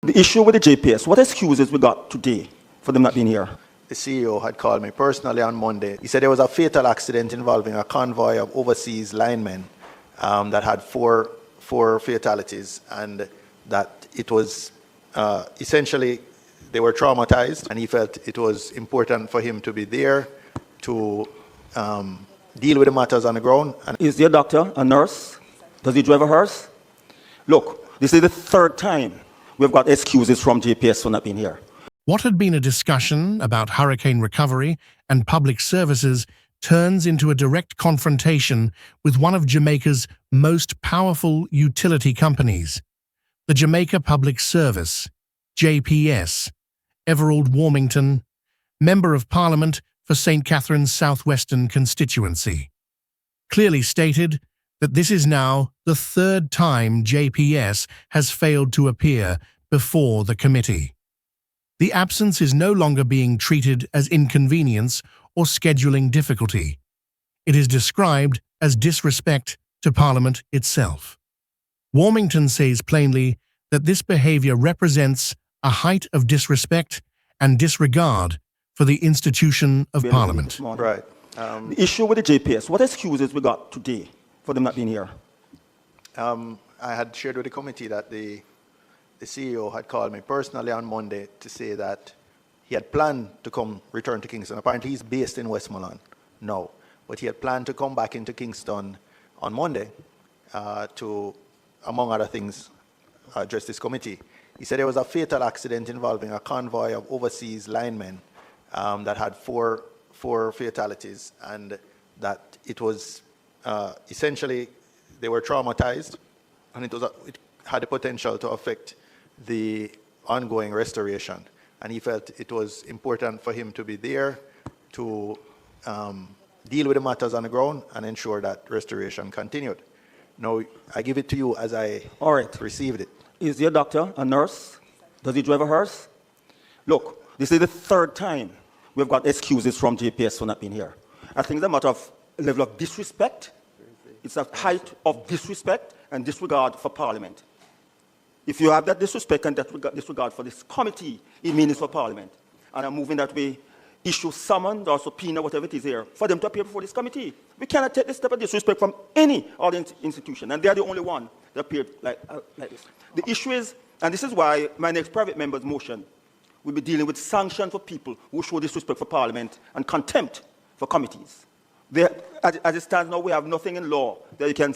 The issue with the JPS, what excuses we got today for them not being here? The CEO had called me personally on Monday. He said there was a fatal accident involving a convoy of overseas linemen that had four fatalities, and that it was essentially they were traumatized, and he felt it was important for him to be there to deal with the matters on the ground. And is he a doctor, a nurse? Does he drive a hearse? Look, this is the third time we've got excuses from JPS for not being here. What had been a discussion about hurricane recovery and public services turns into a direct confrontation with one of Jamaica's most powerful utility companies, the Jamaica Public Service, JPS, Everald Warmington, Member of Parliament for St. Catherine's Southwestern constituency, clearly stated that this is now the third time JPS has failed to appear before the committee. The absence is no longer being treated as inconvenience or scheduling difficulty. It is described as disrespect to Parliament itself. Warmington says plainly that this behavior represents a height of disrespect and disregard for the institution of Parliament. Right. The issue with the JPS, what excuses we got today for them not being here? I had shared with the committee that the CEO had called me personally on Monday to say that he had planned to return to Kingston. Apparently he's based in Westmoreland now, but he had planned to come back into Kingston on Monday to, among other things, address this committee. He said there was a fatal accident involving a convoy of overseas linemen that had four fatalities, and that it was essentially they were traumatized, and it had the potential to affect the ongoing restoration. And he felt it was important for him to be there to deal with the matters on the ground and ensure that restoration continued. Now, I give it to you as I received it. Is he a doctor, a nurse? Does he drive a hearse? Look, this is the third time we've got excuses from JPS for not being here. I think it's a matter of level of disrespect. It's a height of disrespect and disregard for Parliament. If you have that disrespect and that disregard for this committee, it means it's for Parliament. And I'm moving that way, issue summons or subpoena, whatever it is here, for them to appear before this committee. We cannot take this step of disrespect from any other institution, and they're the only one that appeared like this. The issue is, and this is why my next private member's motion will be dealing with sanctions for people who show disrespect for Parliament and contempt for committees. As it stands now, we have nothing in law that you can,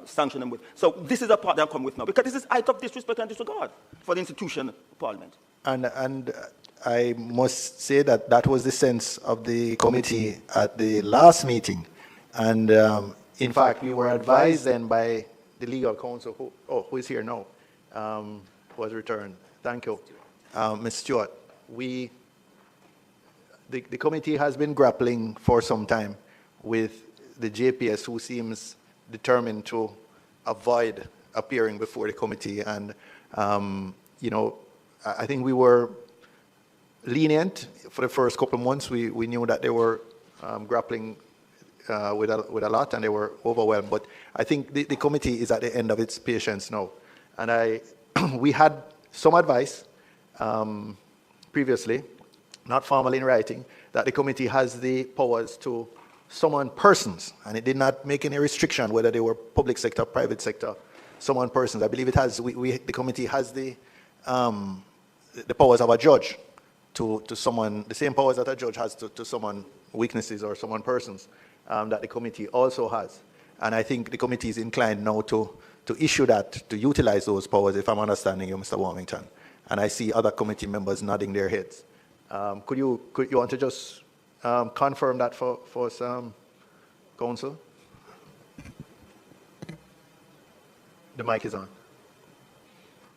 sanction them with. So this is a part that I come with now, because this is height of disrespect and disregard for the institution of Parliament. And I must say that that was the sense of the committee at the last meeting. And in fact, we were advised then by the legal counsel, who is here now, who has returned. Thank you. Ms. Stewart, the committee has been grappling for some time with the JPS, who seems determined to avoid appearing before the committee. And, I think we were lenient for the first couple of months. We knew that they were grappling with a lot, and they were overwhelmed. But I think the committee is at the end of its patience now. And we had some advice previously, not formally in writing, that the committee has the powers to summon persons, and it did not make any restriction whether they were public sector, private sector, summon persons. I believe it has. The committee has the powers of a judge to summon, the same powers that a judge has to summon witnesses or summon persons that the committee also has. And I think the committee is inclined now to issue that, to utilize those powers, if I'm understanding you, Mr. Warmington. And I see other committee members nodding their heads. Could you want to just confirm that for some council? The mic is on.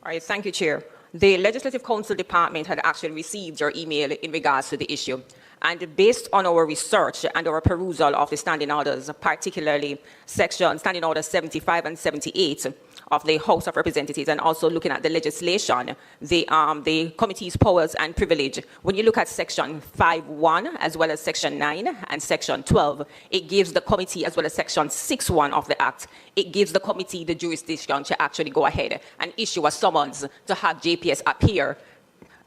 All right, thank you, Chair. The Legislative Council Department had actually received your email in regards to the issue. And based on our research and our perusal of the standing orders, particularly standing orders 75 and 78 of the House of Representatives, and also looking at the legislation, the committee's powers and privilege, when you look at section 5.1 as well as section 9 and section 12, it gives the committee, as well as section 6.1 of the Act, it gives the committee the jurisdiction to actually go ahead and issue a summons to have JPS appear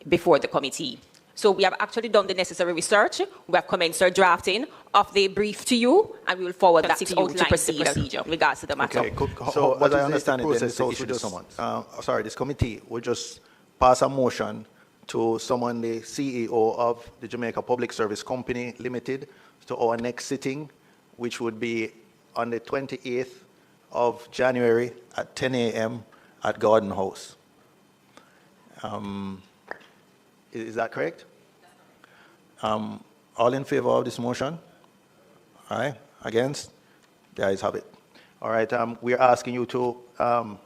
before the committee. So we have actually done the necessary research. We have commenced our drafting of the brief to you, and we will forward that to you to proceed in regards to the matter. Okay, so as I understand it, then this House would just, this committee would just pass a motion to summon the CEO of the Jamaica Public Service Company Limited to our next sitting, which would be on the 28th of January at 10 a.m. at Garden House. Is that correct? All in favor of this motion? All right. Against? The ayes have it. All right. We are asking you to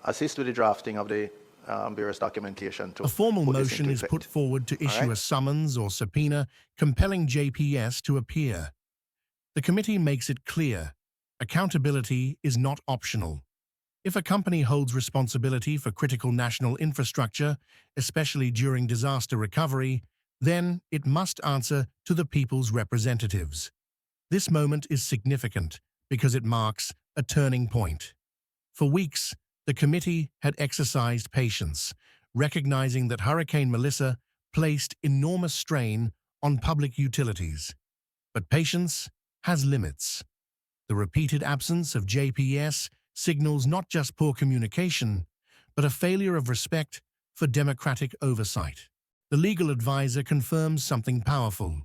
assist with the drafting of the various documentation. A formal motion is put forward to issue a summons or subpoena compelling JPS to appear. The committee makes it clear, accountability is not optional. If a company holds responsibility for critical national infrastructure, especially during disaster recovery, then it must answer to the people's representatives. This moment is significant because it marks a turning point. For weeks, the committee had exercised patience, recognizing that Hurricane Melissa placed enormous strain on public utilities. But patience has limits. The repeated absence of JPS signals not just poor communication, but a failure of respect for democratic oversight. The legal advisor confirms something powerful.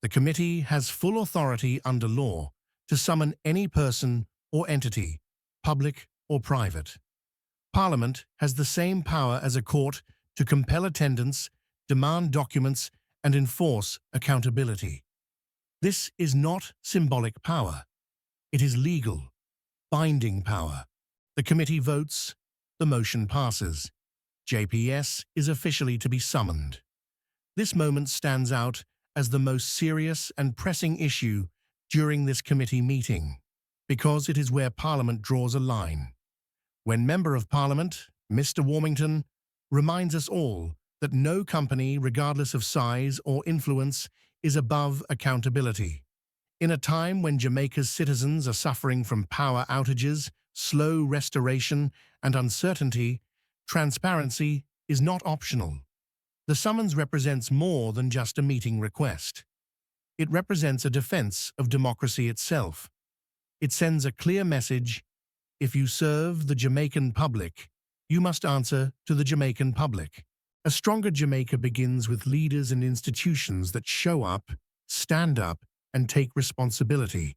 The committee has full authority under law to summon any person or entity, public or private. Parliament has the same power as a court to compel attendance, demand documents, and enforce accountability. This is not symbolic power. It is legal, binding power. The committee votes, the motion passes. JPS is officially to be summoned. This moment stands out as the most serious and pressing issue during this committee meeting, because it is where Parliament draws a line. When Member of Parliament, Mr. Warmington, reminds us all that no company, regardless of size or influence, is above accountability. In a time when Jamaica's citizens are suffering from power outages, slow restoration, and uncertainty, transparency is not optional. The summons represents more than just a meeting request. It represents a defense of democracy itself. It sends a clear message: if you serve the Jamaican public, you must answer to the Jamaican public. A stronger Jamaica begins with leaders and institutions that show up, stand up, and take responsibility.